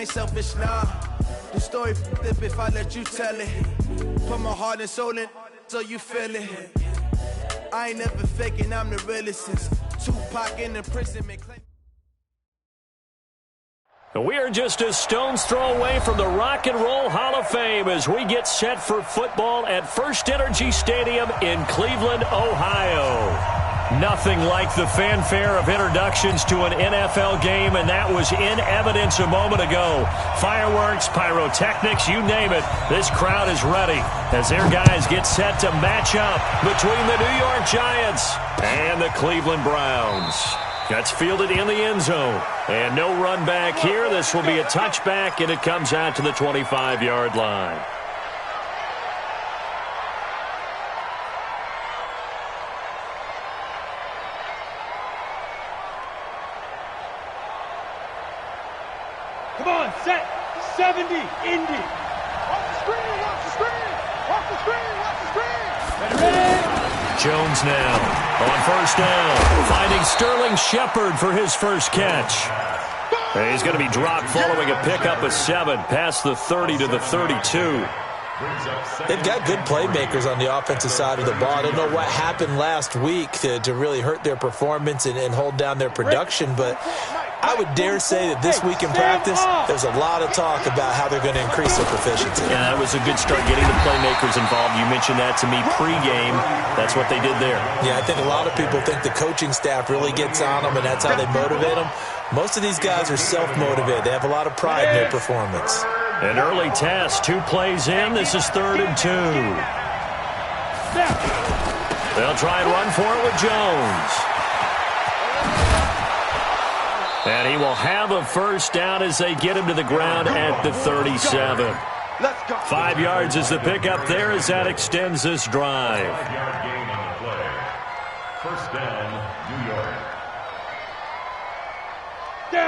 ain't selfish, nah. The story flip if I let you tell it. Put my heart and soul in so you feel it. I ain't never faking, I'm the realest since Tupac in the prison. We are just a stone's throw away from the Rock and Roll Hall of Fame as we get set for football at First Energy Stadium in Cleveland, Ohio. Nothing like the fanfare of introductions to an NFL game, and that was in evidence a moment ago. Fireworks, pyrotechnics, you name it. This crowd is ready as their guys get set to match up between the New York Giants and the Cleveland Browns. That's fielded in the end zone. And no run back here. This will be a touchback, and it comes out to the 25-yard line. Come on, set, 70, Indy. Watch the screen, watch the screen. Watch the screen, watch the screen. Ready? Jones now on first down, finding Sterling Shepard for his first catch. And he's going to be dropped following a pickup of 7 past the 30 to the 32. They've got good playmakers on the offensive side of the ball. I don't know what happened last week to really hurt their performance and hold down their production, but I would dare say that this week in practice, there's a lot of talk about how they're going to increase their proficiency. Yeah, that was a good start getting the playmakers involved. You mentioned that to me pregame. That's what they did there. Yeah, I think a lot of people think the coaching staff really gets on them, and that's how they motivate them. Most of these guys are self-motivated. They have a lot of pride in their performance. An early test, 2 plays in. This is 3rd and 2. They'll try and run for it with Jones. And he will have a first down as they get him to the ground at the 37. 5 yards is the pickup there as that extends this drive. First down, New York.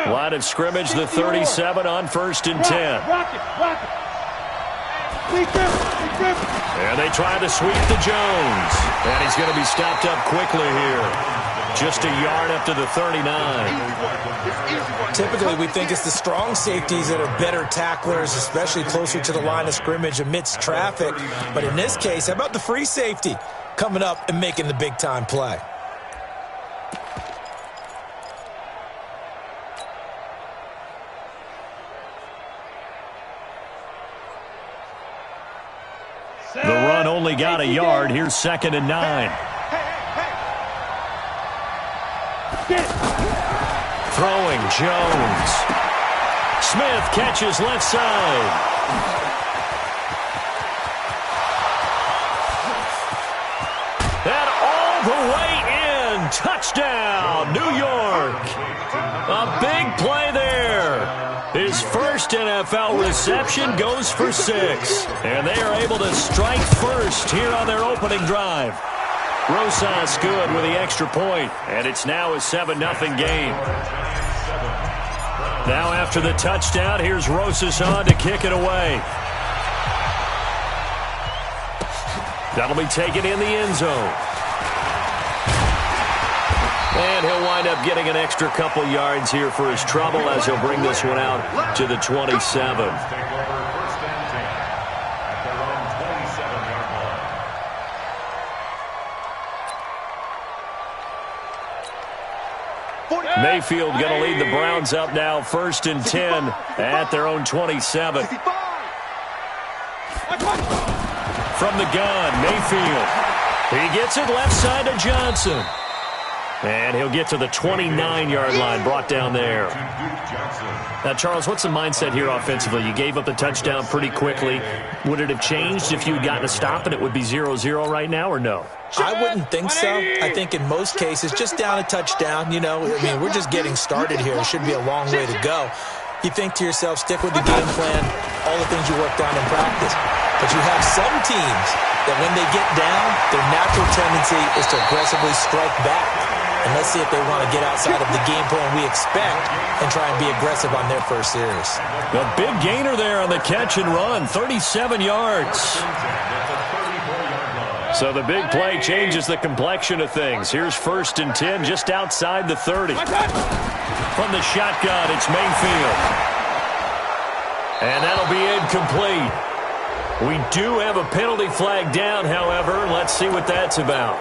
Line of scrimmage, the 37 on 1st and 10. And they try to sweep to Jones. And he's going to be stopped up quickly here. Just a yard up to the 39. Typically, we think it's the strong safeties that are better tacklers, especially closer to the line of scrimmage amidst traffic. But in this case, how about the free safety coming up and making the big-time play? The run only got a yard. Here's 2nd and 9. Throwing Jones. Smith catches left side. And all the way in. Touchdown, New York. A big play there. His first NFL reception goes for 6. And they are able to strike first here on their opening drive. Rosas good with the extra point, and it's now a 7-0 game. Now after the touchdown, here's Rosas on to kick it away. That'll be taken in the end zone. And he'll wind up getting an extra couple yards here for his trouble as he'll bring this one out to the 27. Mayfield going to lead the Browns up now, 1st and 10 at their own 27. From the gun, Mayfield. He gets it left side to Johnson. And he'll get to the 29-yard line, brought down there. Now, Charles, what's the mindset here offensively? You gave up the touchdown pretty quickly. Would it have changed if you had gotten a stop and it would be 0-0 right now, or no? I wouldn't think so. I think in most cases, just down a touchdown, you know, I mean, we're just getting started here. It should be a long way to go. You think to yourself, stick with the game plan, all the things you worked on in practice. But you have some teams that when they get down, their natural tendency is to aggressively strike back. And let's see if they want to get outside of the game plan we expect and try and be aggressive on their first series. A big gainer there on the catch and run, 37 yards. So the big play changes the complexion of things. Here's 1st and 10 just outside the 30. From the shotgun, it's Mayfield. incomplete. We do have a penalty flag down, however. Let's see what that's about.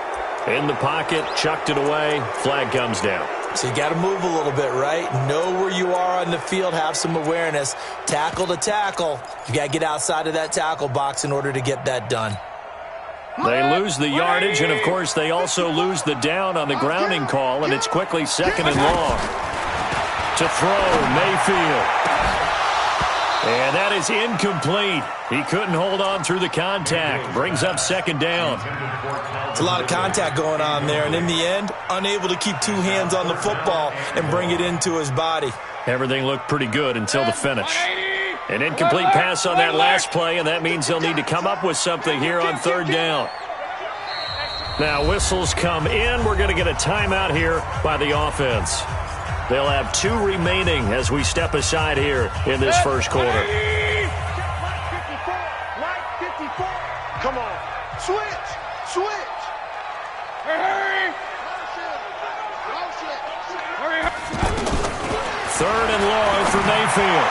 In the pocket, chucked it away, flag comes down. So you got to move a little bit, right? Know where you are on the field, have some awareness. Tackle to tackle. You got to get outside of that tackle box in order to get that done. They lose the yardage, and, of course, they also lose the down on the grounding call, and it's quickly second and long. To throw, Mayfield. And that is incomplete. He couldn't hold on through the contact. Brings up second down. It's a lot of contact going on there, and in the end, unable to keep two hands on the football and bring it into his body. Everything looked pretty good until the finish. An incomplete pass on that last play, and that means they'll need to come up with something here on third down. Now whistles come in. We're going to get a timeout here by the offense. They'll have 2 remaining as we step aside here in this first quarter. Come on. Switch. Hurry. Third and long for Mayfield.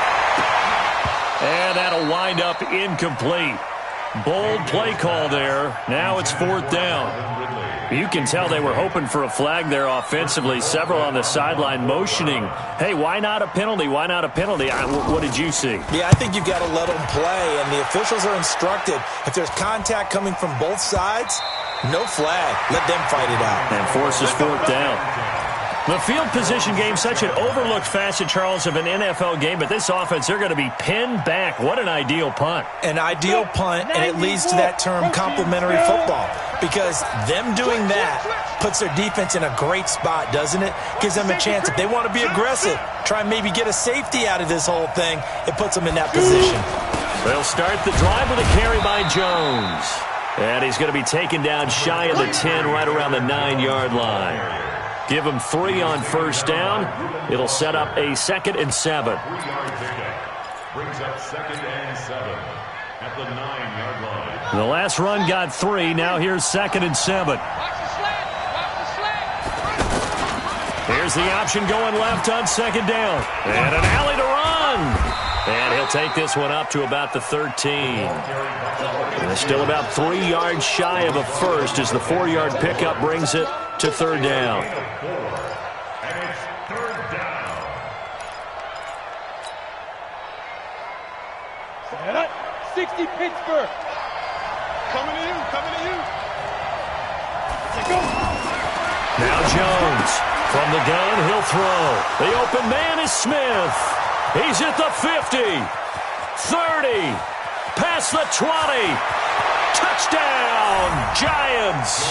And that'll wind up incomplete. Bold play call there. Now it's fourth down. You can tell they were hoping for a flag there offensively. Several on the sideline motioning, hey, why not a penalty? Why not a penalty? What did you see? Yeah, I think you've got to let them play, and the officials are instructed. If there's contact coming from both sides, no flag. Let them fight it out. And forces fourth down. The field position game, such an overlooked facet, Charles, of an NFL game, but this offense, they're going to be pinned back. What an ideal punt. An ideal punt, and it leads to that term complementary football, because them doing that puts their defense in a great spot, doesn't it? Gives them a chance. If they want to be aggressive, try and maybe get a safety out of this whole thing, it puts them in that position. They'll start the drive with a carry by Jones. And he's going to be taken down shy of the 10, right around the 9-yard line. Give him 3 on first down. It'll set up a 2nd and 7. 3-yard pickup. Brings up 2nd and 7 at the 9-yard line. The last run got 3. Now here's 2nd and 7. Here's the option going left on 2nd down. And an alley to run. And he'll take this one up to about the 13. And it's still about 3 yards shy of a first as the 4-yard pickup brings it to third down. And it's third down. Set up. 60 Pittsburgh. Coming to you. Let's go. Now Jones from the gun. He'll throw. The open man is Smith. He's at the 50. 30. Past the 20. Touchdown, Giants.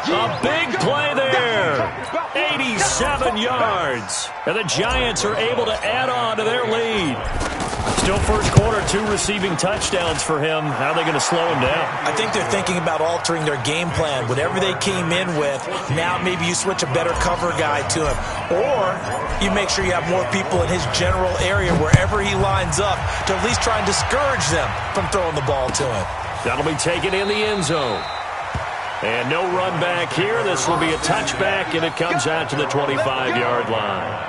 A big play there. 87 yards. And the Giants are able to add on to their lead. Still first quarter, 2 receiving touchdowns for him. How are they going to slow him down? I think they're thinking about altering their game plan. Whatever they came in with, now maybe you switch a better cover guy to him. Or you make sure you have more people in his general area wherever he lines up to at least try and discourage them from throwing the ball to him. That'll be taken in the end zone. And no run back here. This will be a touchback, and it comes out to the 25-yard line.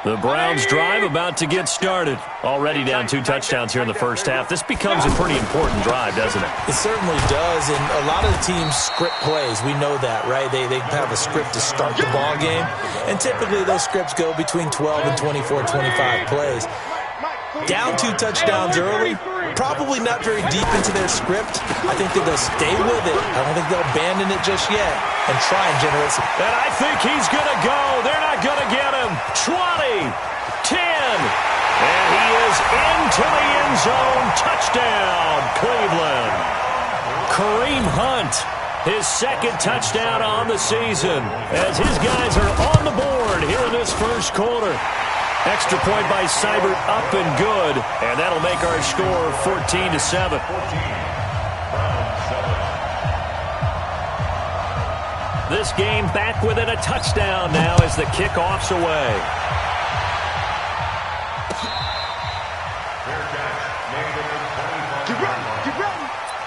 The Browns drive about to get started. Already down 2 touchdowns here in the first half. This becomes a pretty important drive, doesn't it? It certainly does, and a lot of the teams script plays. We know that, right? They have a script to start the ball game, and typically those scripts go between 12 and 24, 25 plays. Down 2 touchdowns early, probably not very deep into their script. I think that they'll stay with it. I don't think they'll abandon it just yet and try and generate some. And I think he's going to go. They're not going to get him. 20, 10, and he is into the end zone. Touchdown, Cleveland. Kareem Hunt, his 2nd touchdown on the season, as his guys are on the board here in this first quarter. Extra point by Seibert, up and good, and that'll make our score 14-7. This game back within a touchdown now as the kickoff's away.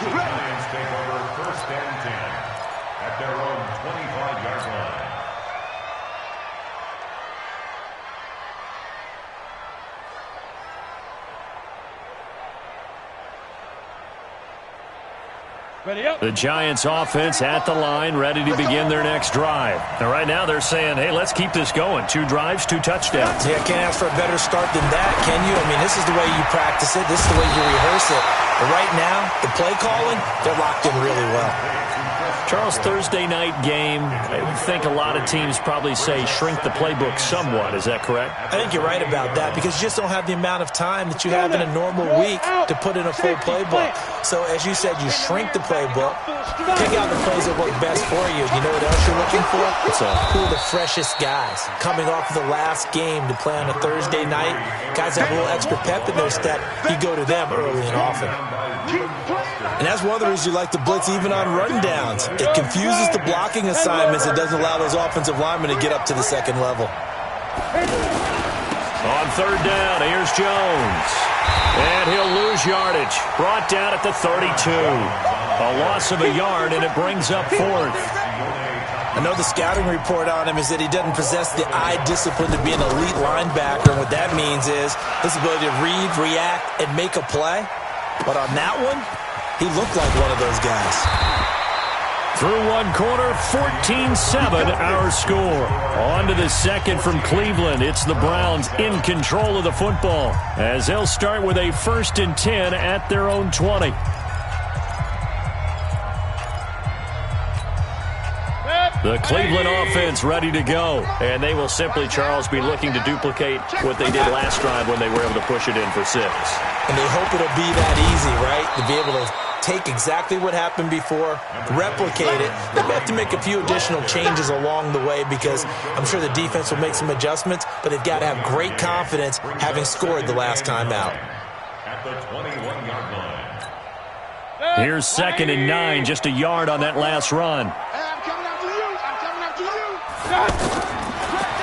The Lions take over 1st and 10 at their own 25-yard line. Ready up. The Giants offense at the line, ready to begin their next drive. And right now they're saying, hey, let's keep this going. 2 drives, 2 touchdowns. Yeah, can't ask for a better start than that, can you? I mean, this is the way you practice it. This is the way you rehearse it. But right now, the play calling, they're locked in really well. Charles, Thursday night game, I would think a lot of teams probably say shrink the playbook somewhat. Is that correct? I think you're right about that because you just don't have the amount of time that you have in a normal week to put in a full playbook. So, as you said, you shrink the playbook, pick out the plays that work best for you. You know what else you're looking for? Who are the freshest guys coming off of the last game to play on a Thursday night? Guys that have a little extra pep in their step, you go to them early and often. And that's one of the reasons you like to blitz even on rundowns. It confuses the blocking assignments. It doesn't allow those offensive linemen to get up to the second level. On third down, here's Jones. And he'll lose yardage. Brought down at the 32. A loss of a yard, and it brings up 4th. I know the scouting report on him is that he doesn't possess the eye discipline to be an elite linebacker. And what that means is his ability to read, react, and make a play. But on that one, he looked like one of those guys. Through one quarter, 14-7 our score. On to the second from Cleveland. It's the Browns in control of the football as they'll start with a 1st and 10 at their own 20. The Cleveland offense ready to go. And they will simply, Charles, be looking to duplicate what they did last drive when they were able to push it in for 6. And they hope it'll be that easy, right? To be able to take exactly what happened before, replicate it. They have to make a few additional changes along the way because I'm sure the defense will make some adjustments, but they've got to have great confidence having scored the last time out. At the 21-yard line. Here's 2nd and 9, just a yard on that last run.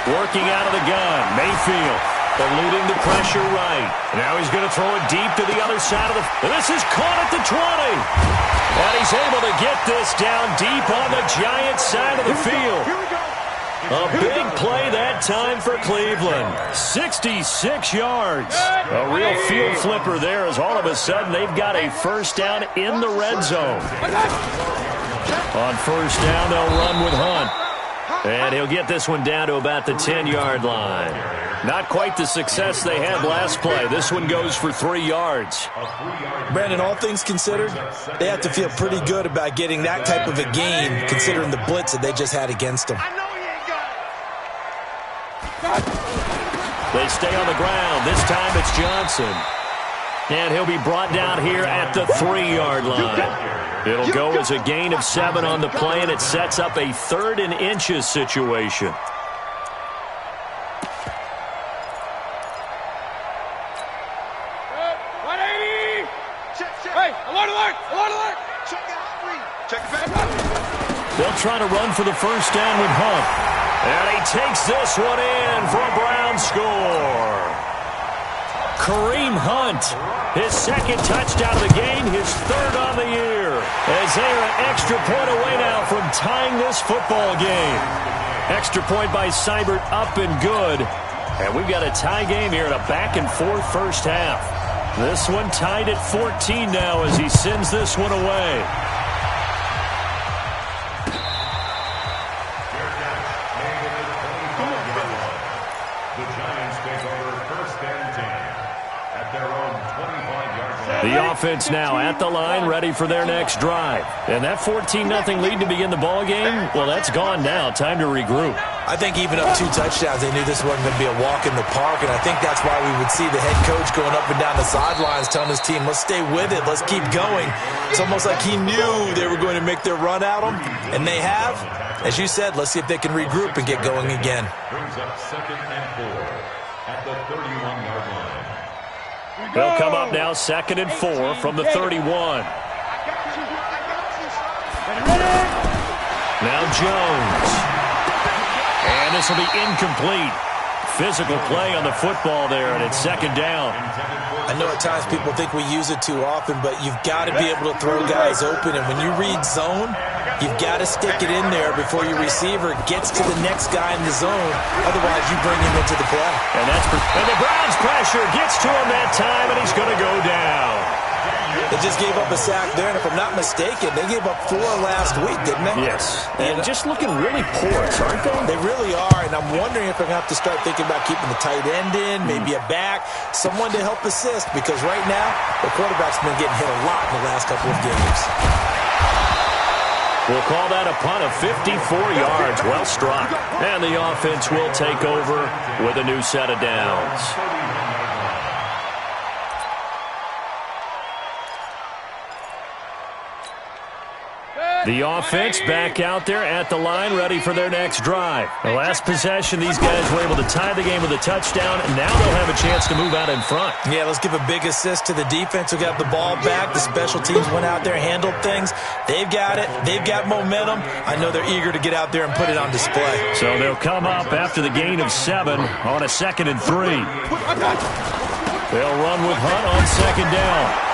Working out of the gun, Mayfield. Eluding the pressure right. Now he's going to throw it deep to the other side of the... This is caught at the 20. And he's able to get this down deep on the Giants side of the field. A big play that time for Cleveland. 66 yards. A real field flipper there as all of a sudden they've got a 1st down in the red zone. On 1st down, they'll run with Hunt. And he'll get this one down to about the 10-yard line. Not quite the success they had last play. This one goes for 3 yards. Brandon, all things considered, they have to feel pretty good about getting that type of a gain considering the blitz that they just had against them. They stay on the ground. This time it's Johnson. And he'll be brought down here at the 3-yard line. It'll go as a gain of 7 on the play, and it sets up a 3rd and inches situation. They'll try to run for the 1st down with Hunt. And he takes this one in for a Brown score. Kareem Hunt, his 2nd touchdown of the game, his 3rd on the year. As they are an extra point away now from tying this football game. Extra point by Seibert, up and good. And we've got a tie game here in a back-and-forth 1st half. This one tied at 14 now as he sends this one away. The offense now at the line, ready for their next drive. And that 14-0 lead to begin the ball game, well, that's gone now. Time to regroup. I think even up 2 touchdowns, they knew this wasn't going to be a walk in the park, and I think that's why we would see the head coach going up and down the sidelines telling his team, let's stay with it, let's keep going. It's almost like he knew they were going to make their run at him, and they have. As you said, let's see if they can regroup and get going again. Brings up 2nd and 4 at the 31-yard line. They'll come up now 2nd and 4 from the 31. Now Jones. And this will be incomplete. Physical play on the football there, and it's 2nd down. I know at times people think we use it too often, but you've got to be able to throw guys open. And when you read zone, you've got to stick it in there before your receiver gets to the next guy in the zone. Otherwise, you bring him into the play. And the Browns pressure gets to him that time, and he's going to go down. They just gave up a sack there, and if I'm not mistaken, they gave up 4 last week, didn't they? Yes. And just looking really porous, aren't they? They really are, and I'm wondering if they're going to have to start thinking about keeping the tight end in, maybe a back, someone to help assist, because right now, the quarterback's been getting hit a lot in the last couple of games. We'll call that a punt of 54 yards. Well struck. And the offense will take over with a new set of downs. The offense back out there at the line, ready for their next drive. The last possession, these guys were able to tie the game with a touchdown, and now they'll have a chance to move out in front. Yeah, let's give a big assist to the defense who got the ball back. The special teams went out there, handled things. They've got it. They've got momentum. I know they're eager to get out there and put it on display. So they'll come up after the gain of 7 on a 2nd and 3. They'll run with Hunt on 2nd down.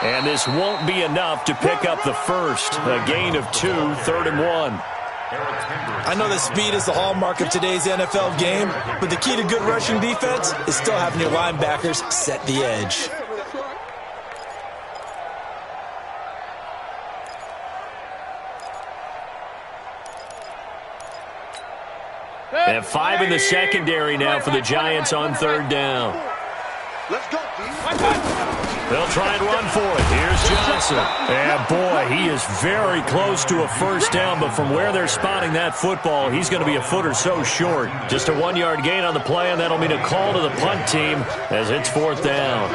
And this won't be enough to pick up the first. A gain of 2, 3rd and 1. I know that speed is the hallmark of today's NFL game, but the key to good rushing defense is still having your linebackers set the edge. And 5 in the secondary now for the Giants on 3rd down. Let's go, They'll try and run for it. Here's Johnson. And, boy, he is very close to a first down, but from where they're spotting that football, he's going to be a foot or so short. Just a 1-yard gain on the play, and that'll mean a call to the punt team as it's 4th down.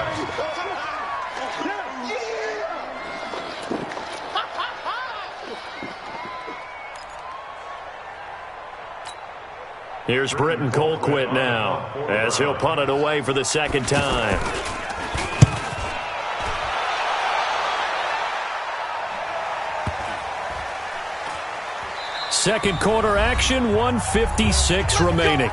Here's Britton Colquitt now as he'll punt it away for the 2nd time. Second quarter action, 1:56 remaining.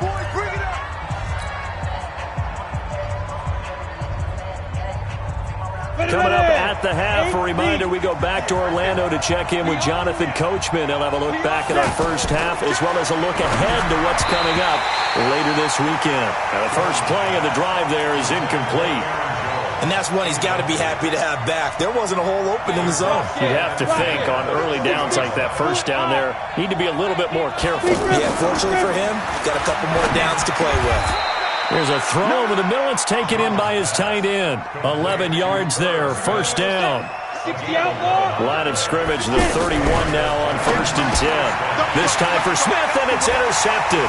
Coming up at the half, a reminder, we go back to Orlando to check in with Jonathan Coachman. He'll have a look back at our first half as well as a look ahead to what's coming up later this weekend. Now, the first play of the drive there is incomplete. And that's one he's got to be happy to have back. There wasn't a hole open in the zone. You'd have to think on early downs like that first down there, need to be a little bit more careful. Yeah, fortunately for him, got a couple more downs to play with. Here's a throw over the middle. It's taken in by his tight end. 11 yards there, first down. Line of scrimmage, the 31 now on 1st and 10. This time for Smith, and it's intercepted.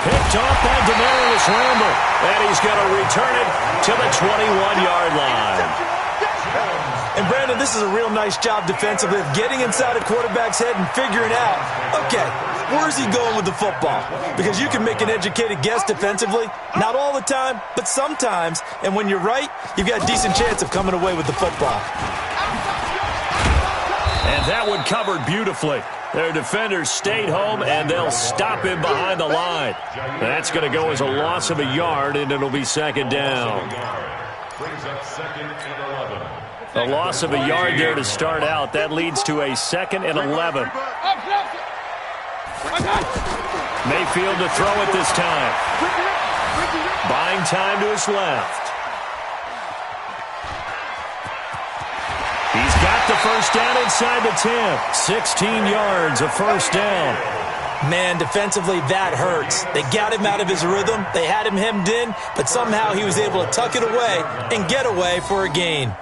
Picked off by Demarius Randall, and he's going to return it to the 21-yard line. And, Brandon, this is a real nice job defensively of getting inside a quarterback's head and figuring out, okay, where's he going with the football? Because you can make an educated guess defensively, not all the time, but sometimes. And when you're right, you've got a decent chance of coming away with the football. And that one covered beautifully. Their defenders stayed home, and they'll stop him behind the line. That's going to go as a loss of a yard, and it'll be 2nd down. Brings up 2nd and 11. A loss of a yard there to start out. That leads to a 2nd and 11. Mayfield to throw it this time. Buying time to his left. He's got the first down inside the 10. 16 yards, a first down. Man, defensively, that hurts. They got him out of his rhythm. They had him hemmed in, but somehow he was able to tuck it away and get away for a gain.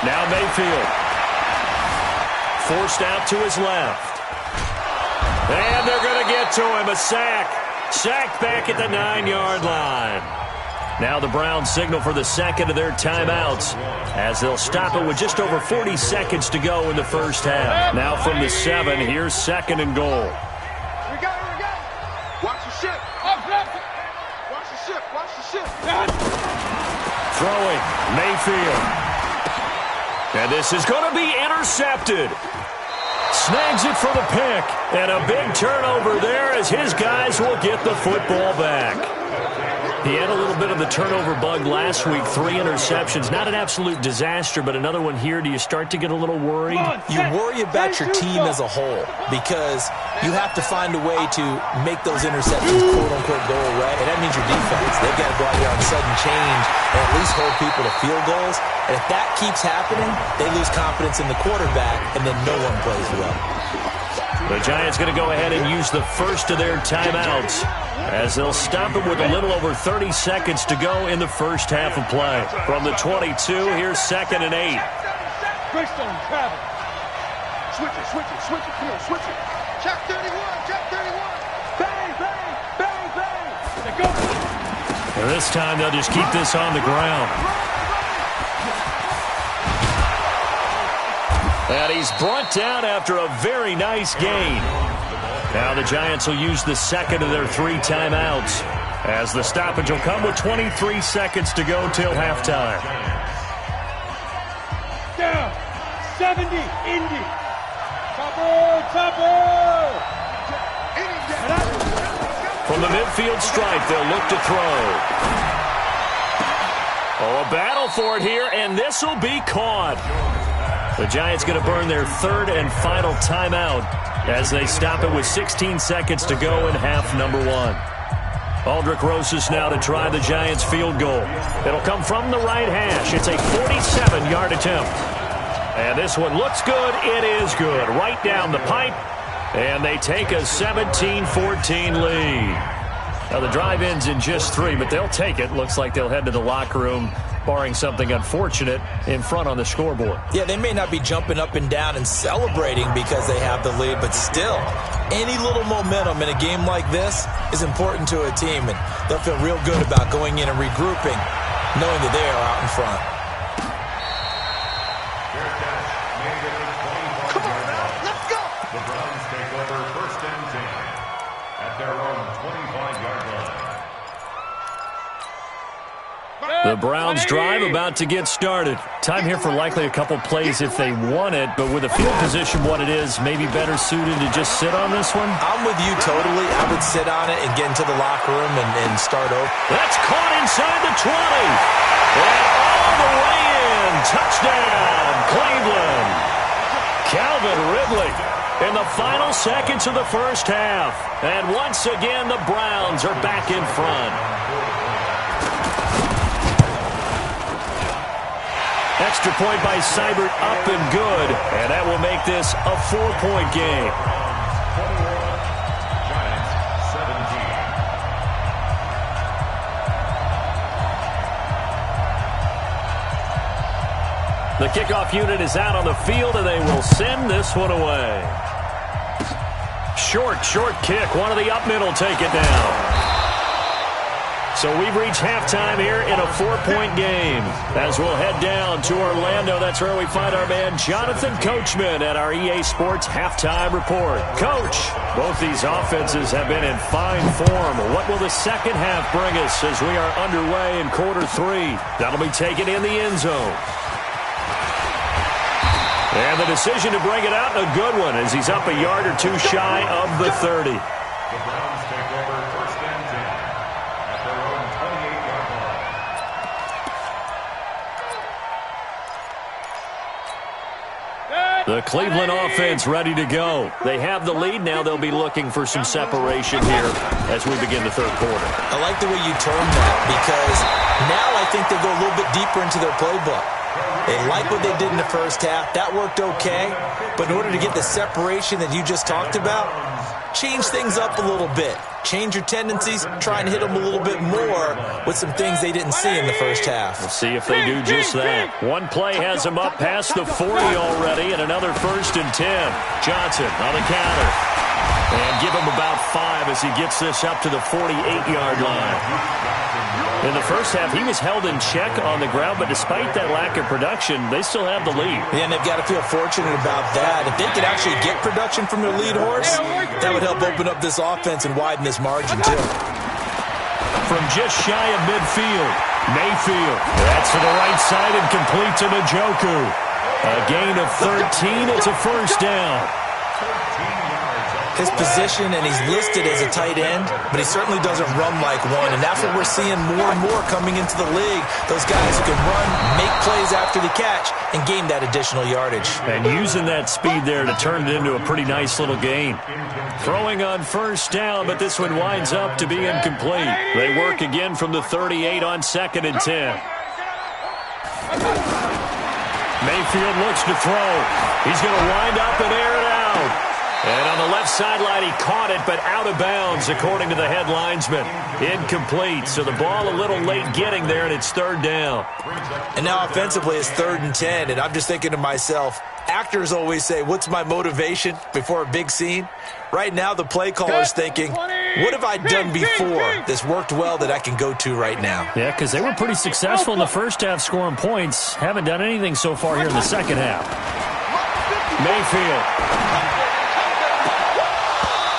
Now Mayfield. Forced out to his left. And they're going to get to him. A sack. Sacked back at the 9-yard line. Now the Browns signal for the 2nd of their timeouts as they'll stop it with just over 40 seconds to go in the first half. Now from the 7, here's 2nd and goal. We got it. Watch the ship. Watch the ship. Watch the ship. Throwing. Mayfield. And this is going to be intercepted. Snags it for the pick. And a big turnover there as his guys will get the football back. He had a little bit of the turnover bug last week, 3 interceptions. Not an absolute disaster, but another one here. Do you start to get a little worried? You worry about your team as a whole because you have to find a way to make those interceptions, quote-unquote, go away. And that means your defense. They've got to go out here on sudden change and at least hold people to field goals. And if that keeps happening, they lose confidence in the quarterback, and then no one plays well. The Giants going to go ahead and use the first of their timeouts as they'll stop it with a little over 30 seconds to go in the first half of play. From the 22, here's 2nd and 8. Greystone, travel. Switch it. Come here, switch it. Check 31. Bang, bang, bang, bang. Let's go. And this time they'll just keep this on the ground. And he's brought down after a very nice gain. Now the Giants will use the second of their 3 timeouts as the stoppage will come with 23 seconds to go till halftime. Down. 70, Indy. Topper. From the midfield stripe, they'll look to throw. Oh, a battle for it here, and this will be caught. The Giants going to burn their 3rd and final timeout as they stop it with 16 seconds to go in half number 1. Aldrich Rosas now to try the Giants field goal. It'll come from the right hash. It's a 47-yard attempt. And this one looks good. It is good. Right down the pipe. And they take a 17-14 lead. Now the drive ends in just 3, but they'll take it. Looks like they'll head to the locker room, barring something unfortunate, in front on the scoreboard. Yeah, they may not be jumping up and down and celebrating because they have the lead, but still, any little momentum in a game like this is important to a team, and they'll feel real good about going in and regrouping, knowing that they are out in front. Come on now, let's go. The Browns take over 1st and 10 at their own 25-yard line. The Browns drive about to get started. Time here for likely a couple plays if they want it, but with the field position what it is, maybe better suited to just sit on this one? I'm with you totally. I would sit on it and get into the locker room and start over. That's caught inside the 20. And all the way in. Touchdown, Cleveland. Calvin Ridley in the final seconds of the first half. And once again, the Browns are back in front. Extra point by Seibert, up and good. And that will make this a 4-point game. 21, Giants 17. The kickoff unit is out on the field, and they will send this one away. Short kick. One of the up middle take it down. So we've reached halftime here in a 4-point game. As we'll head down to Orlando, that's where we find our man Jonathan Coachman at our EA Sports Halftime Report. Coach, both these offenses have been in fine form. What will the second half bring us as we are underway in quarter 3? That'll be taken in the end zone. And the decision to bring it out, a good one, as he's up a yard or 2 shy of the 30. The Browns take over 1st and 10 at their own 28-yard line. The Cleveland offense ready to go. They have the lead. Now they'll be looking for some separation here as we begin the 3rd quarter. I like the way you term that because now I think they go a little bit deeper into their playbook. They like what they did in the first half. That worked okay. But in order to get the separation that you just talked about, change things up a little bit. Change your tendencies. Try and hit them a little bit more with some things they didn't see in the first half. We'll see if they do just that. One play has them up past the 40 already, and another 1st and 10. Johnson on the counter. And give him about 5 as he gets this up to the 48-yard line. In the first half, he was held in check on the ground, but despite that lack of production, they still have the lead. Yeah, and they've got to feel fortunate about that. If they could actually get production from their lead horse, that would help open up this offense and widen this margin, too. From just shy of midfield, Mayfield. That's to the right side and complete to Njoku. A gain of 13. It's a first down. 13 yards on his position, and he's listed as a tight end, but he certainly doesn't run like one, and that's what we're seeing more and more coming into the league. Those guys who can run, make plays after the catch, and gain that additional yardage. And using that speed there to turn it into a pretty nice little gain. Throwing on first down, but this one winds up to be incomplete. They work again from the 38 on 2nd and 10. Mayfield looks to throw. He's going to wind up and air it out. And on the left sideline, he caught it, but out of bounds, according to the head linesman. Incomplete. So the ball a little late getting there, and it's 3rd down. And now offensively, it's 3rd and 10, and I'm just thinking to myself, actors always say, what's my motivation before a big scene? Right now, the play caller's thinking, what have I done before that's worked well that I can go to right now? Yeah, because they were pretty successful in the first half scoring points. Haven't done anything so far here in the second half. Mayfield.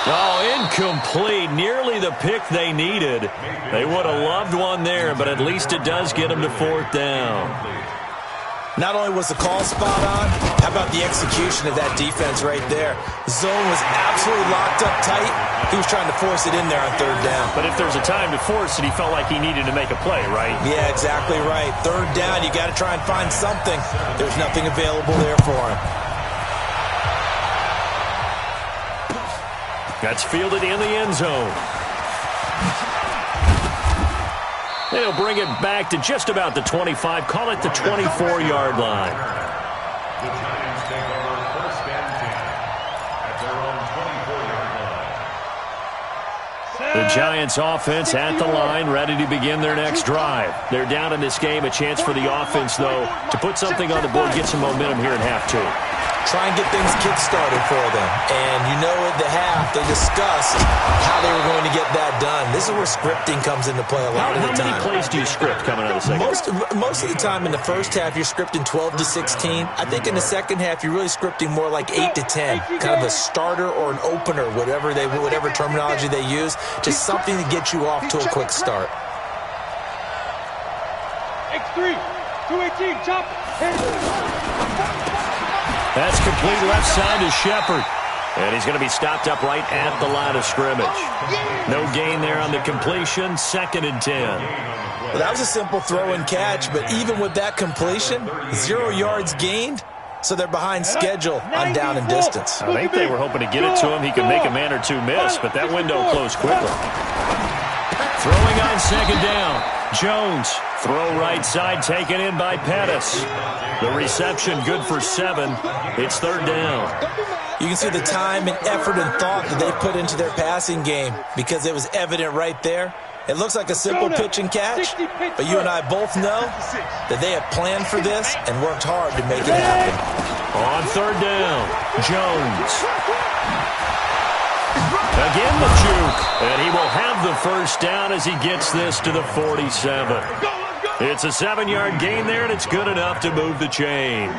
Oh, incomplete. Nearly the pick they needed. They would have loved one there, but at least it does get them to 4th down. Not only was the call spot on, how about the execution of that defense right there? The zone was absolutely locked up tight. He was trying to force it in there on 3rd down. But if there's a time to force it, he felt like he needed to make a play, right? Yeah, exactly right. 3rd down, you got to try and find something. There's nothing available there for him. That's fielded in the end zone. They'll bring it back to just about the 25. Call it the 24-yard line. The Giants take over 1st and 10 at their own 24-yard line. The Giants offense at the line, ready to begin their next drive. They're down in this game. A chance for the offense, though, to put something on the board, get some momentum here in half 2. Try and get things kick-started for them. And you know at the half, they discussed how they were going to get that done. This is where scripting comes into play a lot of the time. How many plays do you script coming out of the second? Most of the time in the first half, you're scripting 12 to 16. I think in the second half, you're really scripting more like 8 to 10. Kind of a starter or an opener, whatever terminology they use. Just something to get you off to a quick start. X3, 218, chop. That's complete left side to Shepard. And he's going to be stopped up right at the line of scrimmage. No gain there on the completion. 2nd and 10. Well, that was a simple throw and catch, but even with that completion, 0 yards gained, so they're behind schedule on down and distance. I think they were hoping to get it to him. He could make a man or two miss, but that window closed quickly. Throwing on 2nd down. Jones. Throw right side taken in by Pettis. The reception good for 7. It's 3rd down. You can see the time and effort and thought that they put into their passing game because it was evident right there. It looks like a simple pitch and catch, but you and I both know that they have planned for this and worked hard to make it happen. On 3rd down, Jones. Again the juke, and he will have the 1st down as he gets this to the 47. It's a 7-yard gain there, and it's good enough to move the chains.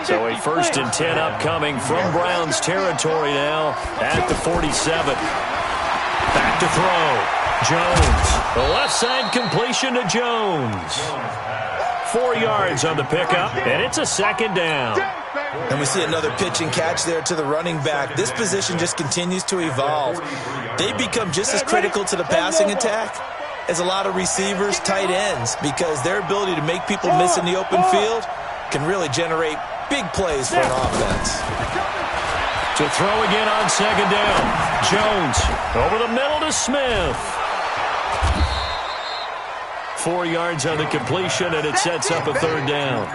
So a 1st and 10 upcoming from Browns territory now at the 47. Back to throw. Jones. The left side completion to Jones. 4 yards on the pickup, and it's a 2nd down. And we see another pitch and catch there to the running back. This position just continues to evolve. They become just as critical to the passing attack as a lot of receivers, tight ends, because their ability to make people miss in the open field can really generate big plays for an offense. To throw again on 2nd down. Jones over the middle to Smith. 4 yards on the completion, and it sets up a 3rd down.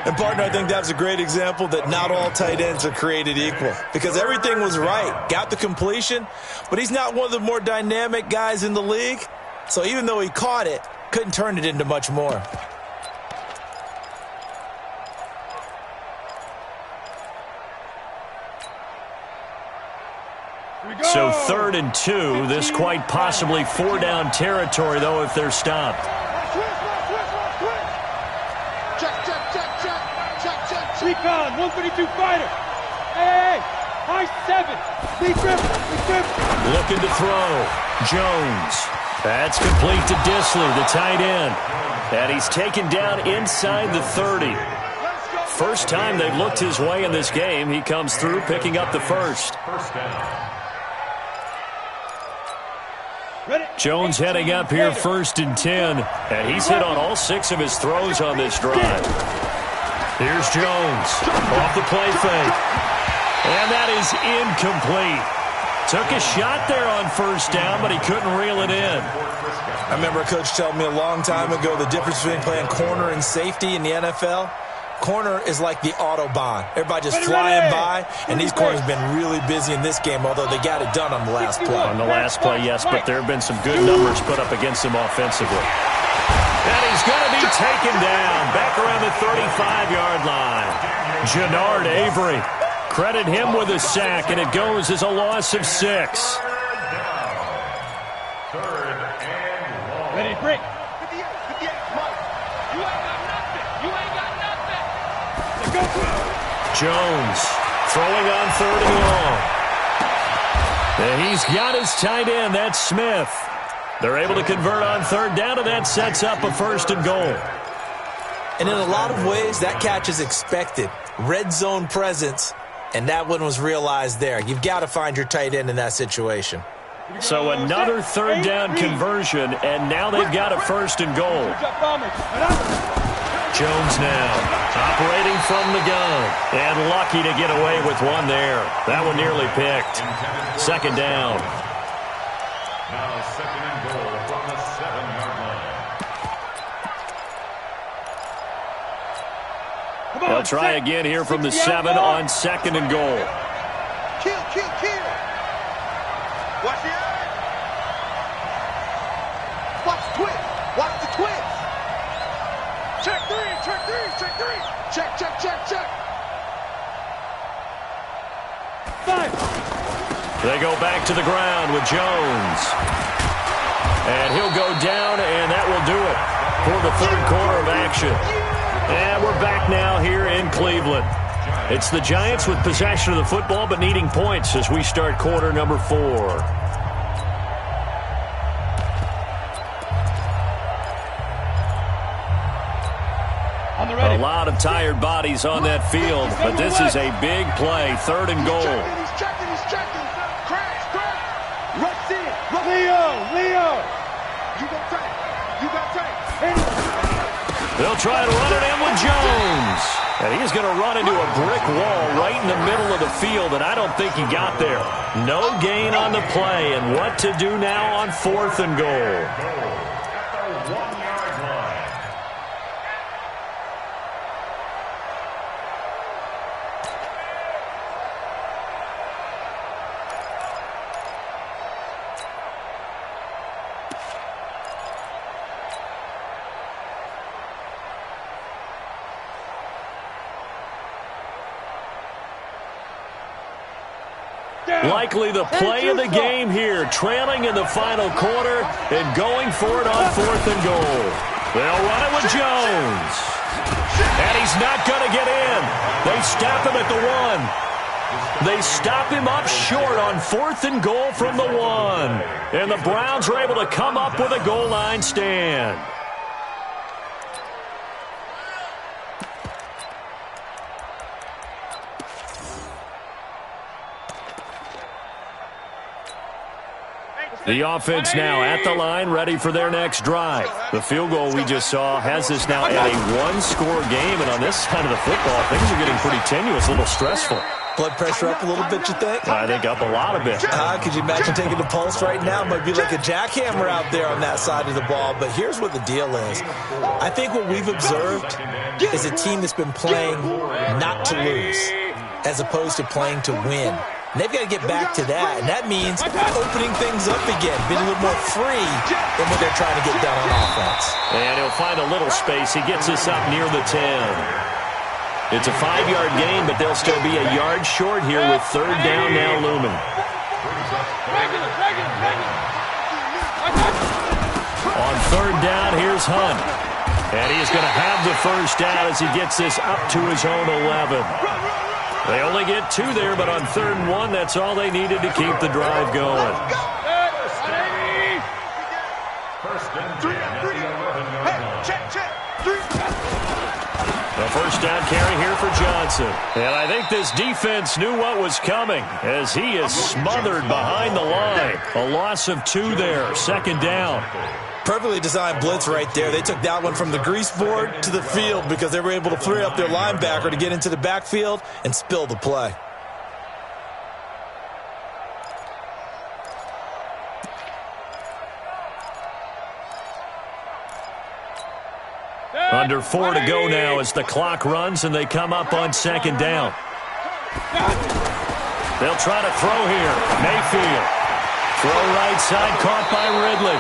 And, partner, I think that was a great example that not all tight ends are created equal because everything was right. Got the completion, but he's not one of the more dynamic guys in the league. So even though he caught it, couldn't turn it into much more. So 3rd and 2. This quite possibly 4-down territory, though, if they're stopped. Recon, 132 fighter. Hey, high 7. Lead grip. Looking to throw. Jones. That's complete to Disley, the tight end. And he's taken down inside the 30. First time they've looked his way in this game. He comes through picking up the first. Jones heading up here 1st and 10. And he's hit on all 6 of his throws on this drive. Here's Jones off the play fake. And that is incomplete. Took a shot there on 1st down, but he couldn't reel it in. I remember a coach telling me a long time ago the difference between playing corner and safety in the NFL. Corner is like the Autobahn. Everybody just flying by, and these corners have been really busy in this game, although they got it done on the last play. On the last play, yes, but there have been some good numbers put up against him offensively. And he's going to be taken down back around the 35-yard line. Jannard Avery. Credit him with a sack, and it goes as a loss of 6. Ready, break. Jones throwing on 3rd and long. And he's got his tight end. That's Smith. They're able to convert on 3rd down, and that sets up a 1st and goal. And in a lot of ways, that catch is expected. Red zone presence, and that one was realized there. You've got to find your tight end in that situation. So another 3rd down conversion, and now they've got a 1st and goal. Jones now operating from the gun, and lucky to get away with one there. That one nearly picked. 2nd down. Now 2nd and goal from the 7-yard line. They'll try again here from the 7 on 2nd and goal. Kill. Watch the eye. Watch the twist. Watch the twist. Check 3. Check. 5. They go back to the ground with Jones. And he'll go down, and that will do it for the 3rd quarter of action. And we're back now here in Cleveland. It's the Giants with possession of the football, but needing points as we start quarter number 4. A lot of tired bodies on that field, but this is a big play. 3rd and goal. He's checking. Crash. Rush in. Leo. You got time. They'll try to run it in with Jones. And he's going to run into a brick wall right in the middle of the field, and I don't think he got there. No gain on the play, and what to do now on 4th and goal. Likely the play of the game here, trailing in the final quarter and going for it on 4th and goal. They'll run it with Jones. And he's not going to get in. They stop him at the 1. They stop him up short on 4th and goal from the 1. And the Browns are able to come up with a goal line stand. The offense now at the line, ready for their next drive. The field goal we just saw has this now at a 1-score game, and on this side of the football, things are getting pretty tenuous, a little stressful. Blood pressure up a little bit, you think? I think up a lot of it. Could you imagine taking the pulse right now? It might be like a jackhammer out there on that side of the ball, but here's what the deal is. I think what we've observed is a team that's been playing not to lose as opposed to playing to win. And they've got to get back to that, and that means opening things up again, being a little more free than what they're trying to get done on offense. And he'll find a little space. He gets us up near the 10. It's a 5-yard gain, but they'll still be a yard short here with 3rd down now looming. On 3rd down, here's Hunt. And he's going to have the first down as he gets this up to his own 11. They only get 2 there, but on 3rd and 1, that's all they needed to keep the drive going. They'll first down carry here for Johnson. And I think this defense knew what was coming as he is smothered behind the line. A loss of 2 there, second down. Perfectly designed blitz right there. They took that one from the grease board to the field because they were able to free up their linebacker to get into the backfield and spill the play. Under 4 to go now as the clock runs and they come up on second down. They'll try to throw here. Mayfield. Throw right side, caught by Ridley.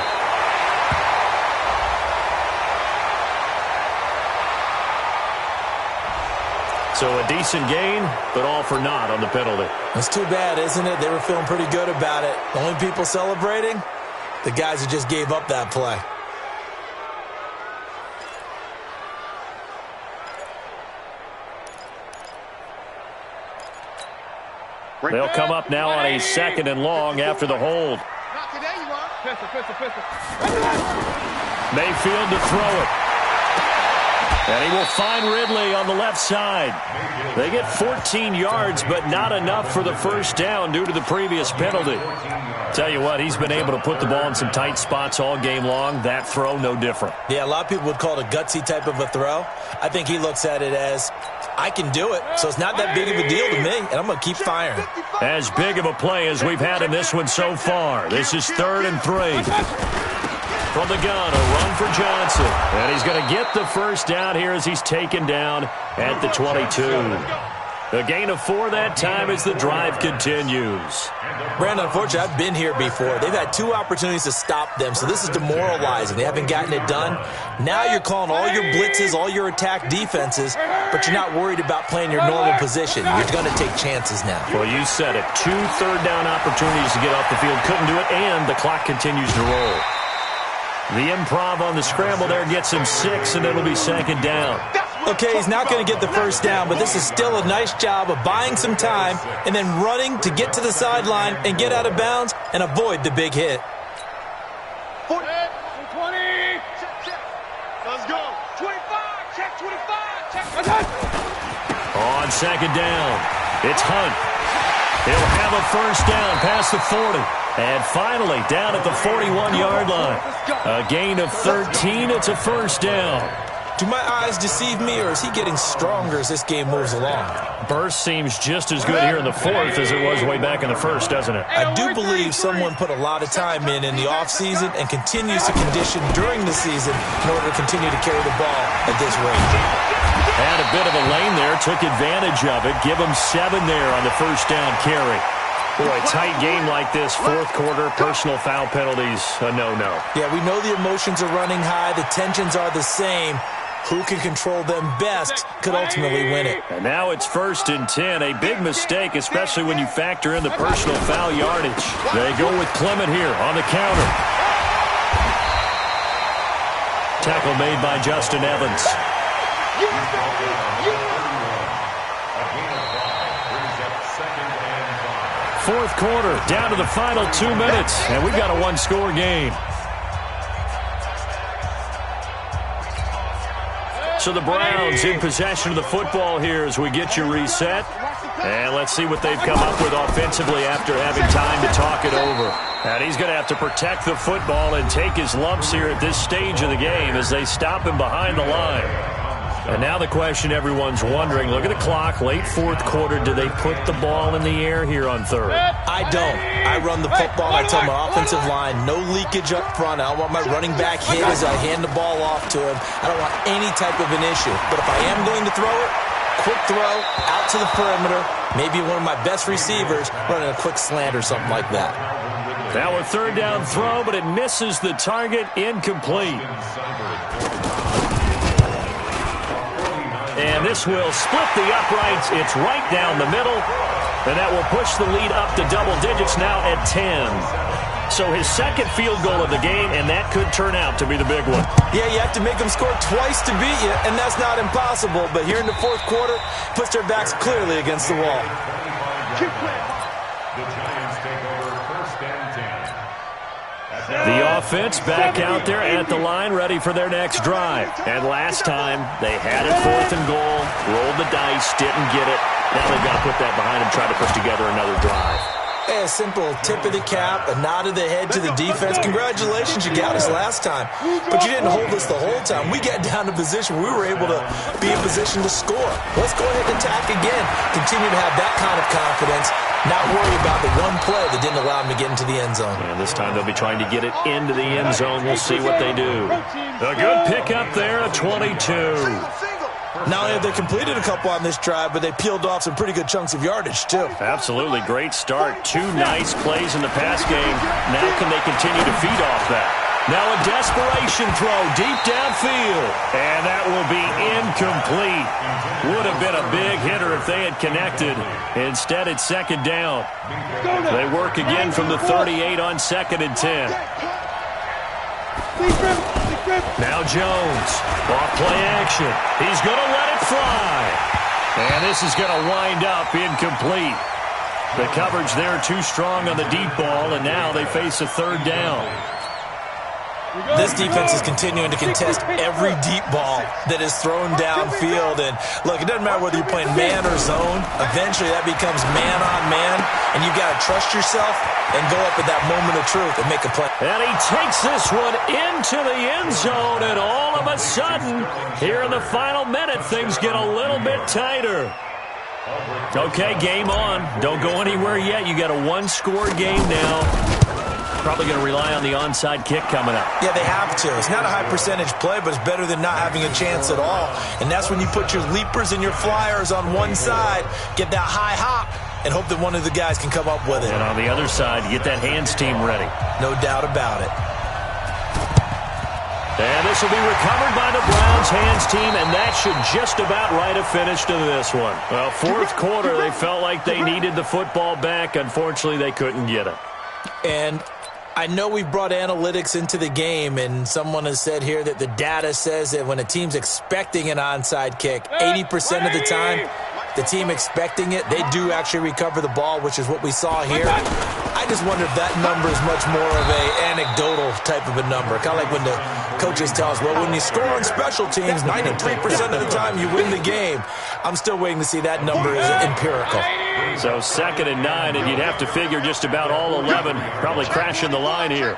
So a decent gain, but all for naught on the penalty. It's too bad, isn't it? They were feeling pretty good about it. The only people celebrating, the guys who just gave up that play. They'll come up now on a second and long after the hold. Not today, you are. Pistol. Mayfield to throw it. And he will find Ridley on the left side. They get 14 yards, but not enough for the first down due to the previous penalty. Tell you what, he's been able to put the ball in some tight spots all game long. That throw, no different. Yeah, a lot of people would call it a gutsy type of a throw. I think he looks at it as, I can do it, so it's not that big of a deal to me, and I'm going to keep firing. As big of a play as we've had in this one so far. This is 3rd and 3. From the gun, a run for Johnson. And he's going to get the first down here as he's taken down at the 22. A gain of 4 that time as the drive continues. Brandon, unfortunately, I've been here before. They've had 2 opportunities to stop them, so this is demoralizing. They haven't gotten it done. Now you're calling all your blitzes, all your attack defenses, but you're not worried about playing your normal position. You're going to take chances now. Well, you said it. 2 third-down opportunities to get off the field. Couldn't do it, and the clock continues to roll. The improv on the scramble there gets him 6, and it'll be second down. Okay, he's not going to get the first down, but this is still a nice job of buying some time and then running to get to the sideline and get out of bounds and avoid the big hit. 20. Let's go. 25. Check 25. Check. On second down, it's Hunt. He'll have a first down past the 40. And finally, down at the 41-yard line. A gain of 13. It's a first down. Do my eyes deceive me, or is he getting stronger as this game moves along? Burst seems just as good here in the 4th as it was way back in the 1st, doesn't it? I do believe someone put a lot of time in the offseason and continues to condition during the season in order to continue to carry the ball at this rate. Had a bit of a lane there, took advantage of it. Give him 7 there on the first down carry. Boy, a tight game like this, 4th quarter, personal foul penalties, a no-no. Yeah, we know the emotions are running high, the tensions are the same. Who can control them best could ultimately win it. And now it's 1st and 10, a big mistake, especially when you factor in the personal foul yardage. They go with Clement here on the counter. Tackle made by Justin Evans. 4th quarter, down to the final 2 minutes, and we've got a 1-score game. So the Browns in possession of the football here as we get you reset. And let's see what they've come up with offensively after having time to talk it over. And he's going to have to protect the football and take his lumps here at this stage of the game as they stop him behind the line. And now the question everyone's wondering, look at the clock, late 4th quarter, do they put the ball in the air here on 3rd? I don't. I run the football. I tell my offensive line, no leakage up front. I don't want my running back hit as I hand the ball off to him. I don't want any type of an issue. But if I am going to throw it, quick throw, out to the perimeter, maybe one of my best receivers running a quick slant or something like that. Now a 3rd down throw, but it misses the target, incomplete. And this will split the uprights. It's right down the middle. And that will push the lead up to double digits now at 10. So his 2nd field goal of the game, and that could turn out to be the big one. Yeah, you have to make them score twice to beat you, and that's not impossible. But here in the 4th quarter, puts their backs clearly against the wall. The Giants take over 1st and 10. The offense back out there at the line, ready for their next drive. And last time, they had it 4th and goal, rolled the dice, didn't get it. Now they've got to put that behind them, try to put together another drive. Hey, a simple tip of the cap, a nod of the head to the defense. Congratulations, you got us last time. But you didn't hold us the whole time. We got down to position. We were able to be in position to score. Let's go ahead and attack again. Continue to have that kind of confidence. Not worry about the one play that didn't allow them to get into the end zone. And this time they'll be trying to get it into the end zone. We'll see what they do. A good pickup there, a 22. Not only have they completed a couple on this drive, but they peeled off some pretty good chunks of yardage, too. Absolutely. Great start. 2 nice plays in the pass game. Now can they continue to feed off that? Now a desperation throw deep downfield. And that will be incomplete. Would have been a big hitter if they had connected. Instead, it's 2nd down. They work again from the 38 on 2nd and 10. Now Jones, off play action. He's going to let it fly. And this is going to wind up incomplete. The coverage there too strong on the deep ball, and now they face a 3rd down. This defense is continuing to contest every deep ball that is thrown downfield. And, look, it doesn't matter whether you're playing man or zone. Eventually, that becomes man-on-man, and you've got to trust yourself and go up at that moment of truth and make a play. And he takes this one into the end zone, and all of a sudden, here in the final minute, things get a little bit tighter. Okay, game on. Don't go anywhere yet. You got a 1-score game now. Probably going to rely on the onside kick coming up. Yeah, they have to. It's not a high percentage play, but it's better than not having a chance at all. And that's when you put your leapers and your flyers on one side, get that high hop, and hope that one of the guys can come up with it. And on the other side, get that hands team ready. No doubt about it. And this will be recovered by the Browns hands team, and that should just about write a finish to this one. Well, 4th quarter, they felt like they needed the football back. Unfortunately, they couldn't get it. And I know we've brought analytics into the game, and someone has said here that the data says that when a team's expecting an onside kick, 80% of the time, the team expecting it, they do actually recover the ball, which is what we saw here. I just wonder if that number is much more of a anecdotal type of a number. Kind of like when the coaches tell us, well, when you score on special teams, 93% of the time you win the game. I'm still waiting to see that number is empirical. So 2nd and 9, and you'd have to figure just about all 11 probably crashing the line here.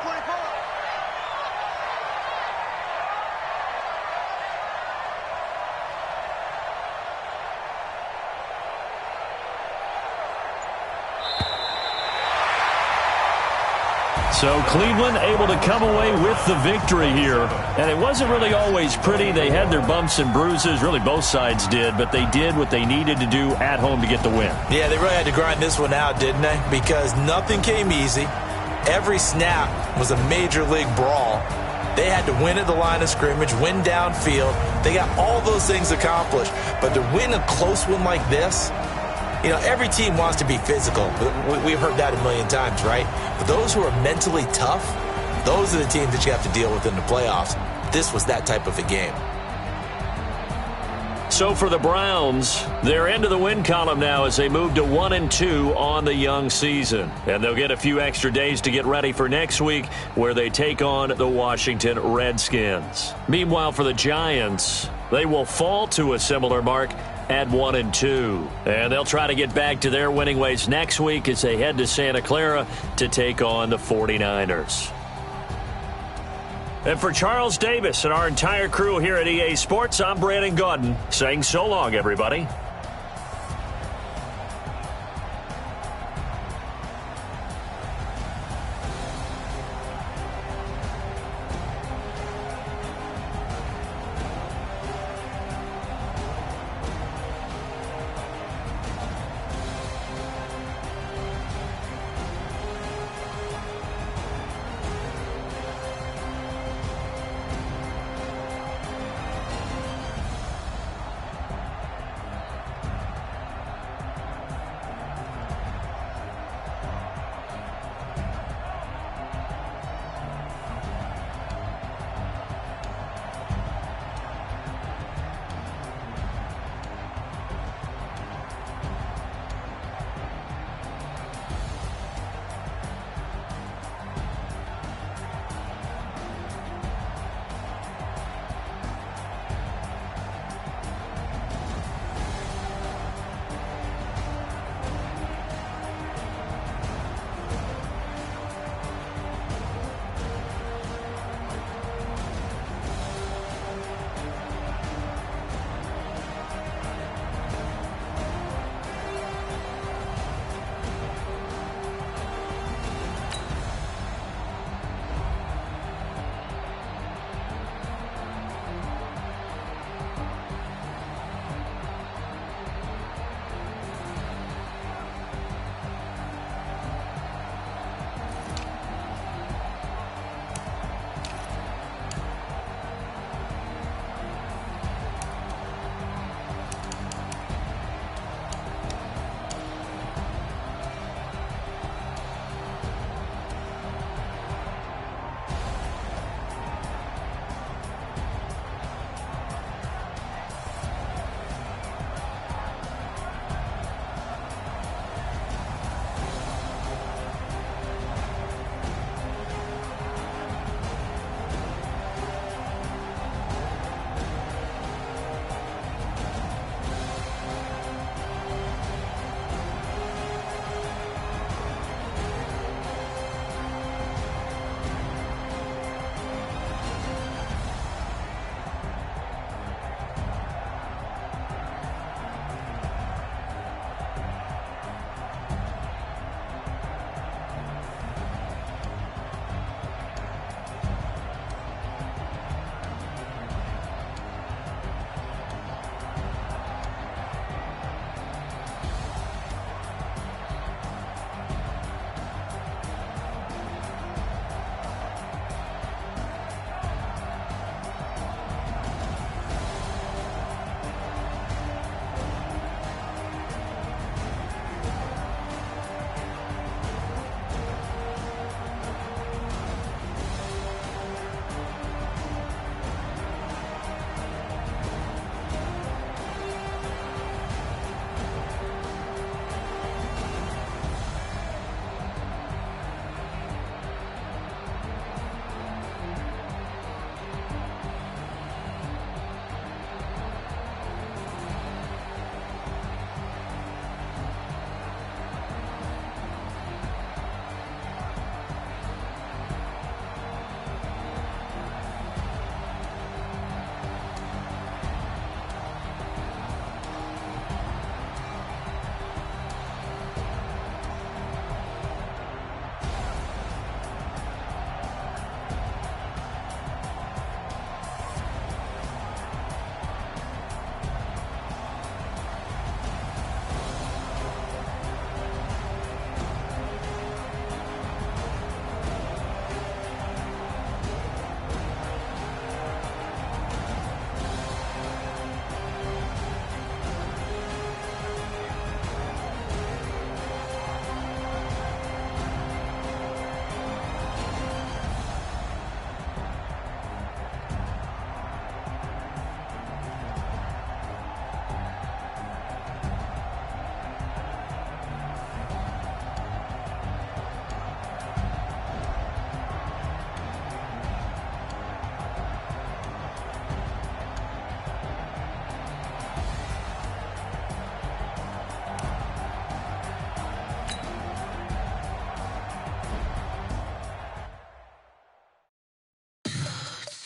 So Cleveland able to come away with the victory here. And it wasn't really always pretty. They had their bumps and bruises. Really, both sides did. But they did what they needed to do at home to get the win. Yeah, they really had to grind this one out, didn't they? Because nothing came easy. Every snap was a major league brawl. They had to win at the line of scrimmage, win downfield. They got all those things accomplished. But to win a close one like this, you know, every team wants to be physical. We've heard that a million times, right? But those who are mentally tough, those are the teams that you have to deal with in the playoffs. This was that type of a game. So for the Browns, they're into the win column now as they move to 1-2 on the young season. And they'll get a few extra days to get ready for next week where they take on the Washington Redskins. Meanwhile, for the Giants, they will fall to a similar mark at 1-2. And they'll try to get back to their winning ways next week as they head to Santa Clara to take on the 49ers. And for Charles Davis and our entire crew here at EA Sports, I'm Brandon Gaudin saying so long, everybody.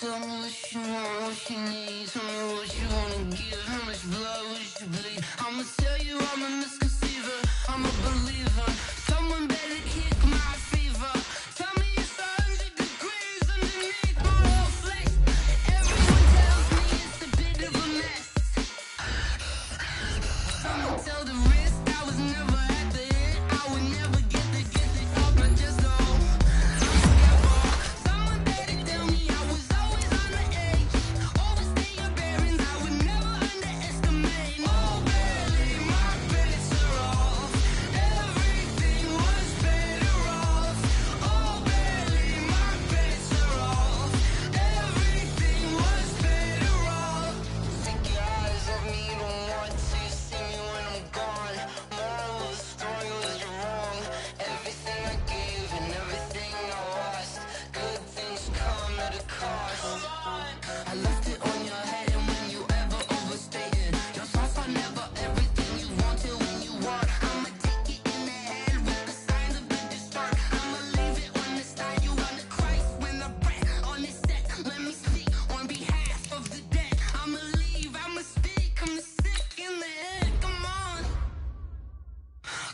Tell me what you want, what you need. Tell me what you wanna give. How much blood would you bleed? I'ma tell you I'm a misconceiver. I'm a believer. Someone better kick my fever. Tell me it's 100 degrees underneath my whole flesh. Everyone tells me it's a bit of a mess. Someone tell the risk I was never at the end. I would never get the off my chest though. I'm careful. Someone better tell me I was always on the edge. Overstay your bearings, I would never underestimate. Oh, barely, my bets are off. Everything was better off. Oh, barely, my bets are off. Everything was better off. Take your eyes off me, don't want to see me when I'm gone. Moral of the story was you're wrong. Everything I gave and everything I lost. Good things come at a cost. I left it on your head, and when you ever overstay it, your thoughts are never everything you wanted when you want. I'ma take it in the head with the signs of the distort. I'ma leave it on the side. You on the Christ when the breath on this set. Let me speak on behalf of the dead. I'ma leave, I'ma speak. I'm the sick in the head. Come on,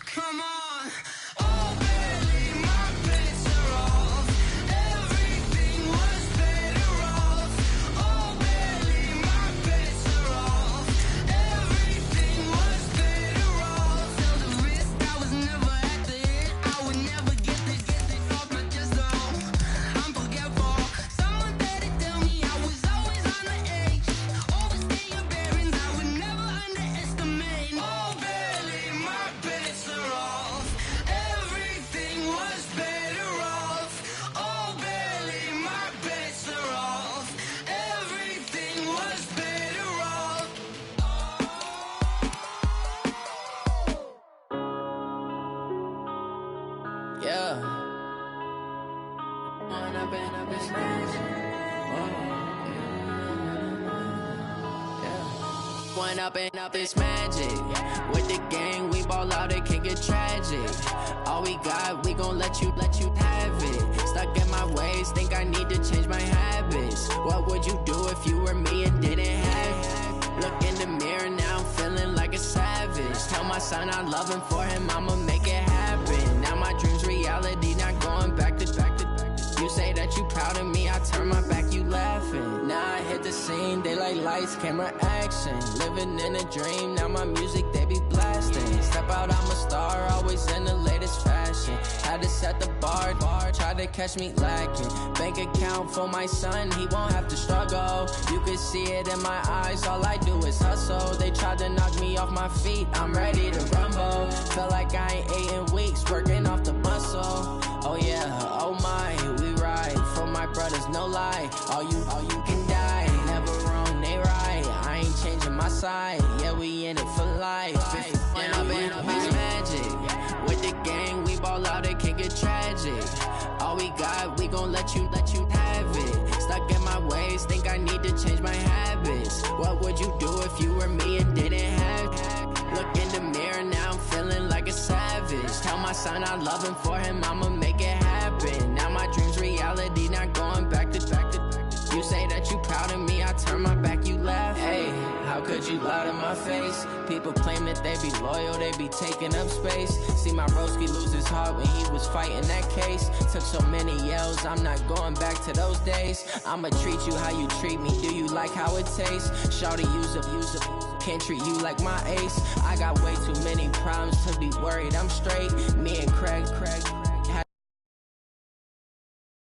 come on. Oh, barely, my bets are off. Everything was better off. Oh, barely, my bets are off. Everything was better off. Tell the risk I was never at the end. I would never get this off my chest though. I'm forgetful. Someone better tell me I was always on the edge. Overstay your bearings, I would never underestimate. Oh, barely, my bets are off. Everything was better off. Oh, barely, my bets are off. Everything was better off. Yeah. When I've been up this When up this magic. With the gang, we ball out, it can get tragic. All we got, we gon' let you have it. Stuck in my ways, think I need to change my habits. What would you do if you were me and didn't have it? Look in the mirror now, I'm feeling like a savage. Tell my son I'm loving for him, I'ma make it happen. Now my dream's reality, not going back to. You say that you proud of me, I turn my back, you laughing. Now I hit the scene, they like lights, camera, action. Living in a dream, now my music, they be blasting. Step out, I'm a star, always in the latest fashion. Had to set the bar, try to catch me lacking. Bank account for my son, he won't have to struggle. You can see it in my eyes, all I do is hustle. They tried to knock me off my feet, I'm ready to rumble. Felt like I ain't ate in weeks, working off the muscle. Oh yeah, oh my, we ride for my brothers, no lie. All you can die, never wrong, they right. I ain't changing my side, yeah, we in it for life. When I've been up is magic. With the gang, we ball out, it can get tragic. All we got, we gon' let you have it. Stuck in my ways, think I need to change my habits. What would you do if you were me and didn't have it? Look in the mirror, now I'm feeling like a savage. Tell my son I'm loving for him, I'ma make it happen. Now my dream's reality, not going back to. You say that you proud of me, I turn my back, you laugh. Hey, how could you lie to my face? People claim that they be loyal, they be taking up space. See my broski lose his heart when he was fighting that case. Took so many yells, I'm not going back to those days. I'ma treat you how you treat me, do you like how it tastes? Shawty, use up, can't treat you like my ace. I got way too many problems to be worried, I'm straight. Me and Craig,